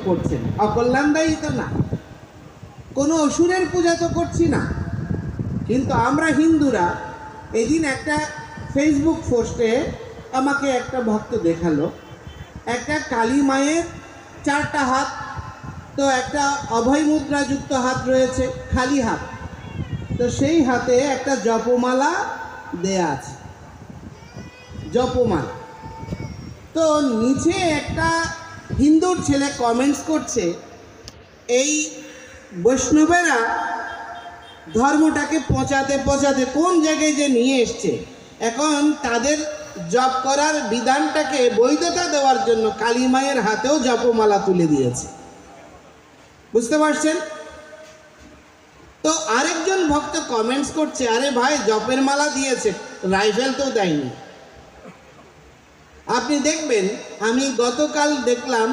করছেন, অকল্যাণদায়ী তো না, কোনো অসুরের পূজা তো করছি না। কিন্তু আমরা হিন্দুরা এদিন একটা ফেসবুক পোস্টে আমাকে একটা ভক্ত দেখালো, একটা কালী মায়ের 4টা হাত, তো একটা অভয় মুদ্রাযুক্ত হাত রয়েছে, খালি হাত, তো সেই হাতে একটা জপমালা দেয়া আছে, জপমালা। তো নিচে একটা হিন্দুর ছেলে কমেন্টস করছে, এই বৈষ্ণবেরা ধর্মটাকে পচাতে পচাতে কোন জায়গায় যে নিয়ে এসছে, এখন তাদের জপ করার বিধানটাকে বৈধতা দেওয়ার জন্য কালী মায়ের হাতেও জপমালা তুলে দিয়েছে। বুঝতে পারছেন? তো আরেকজন ভক্ত কমেন্টস করছে, আরে ভাই জপের মালা দিয়েছে, রাইফেল তো দেয়নি। আপনি দেখবেন, আমি গতকাল দেখলাম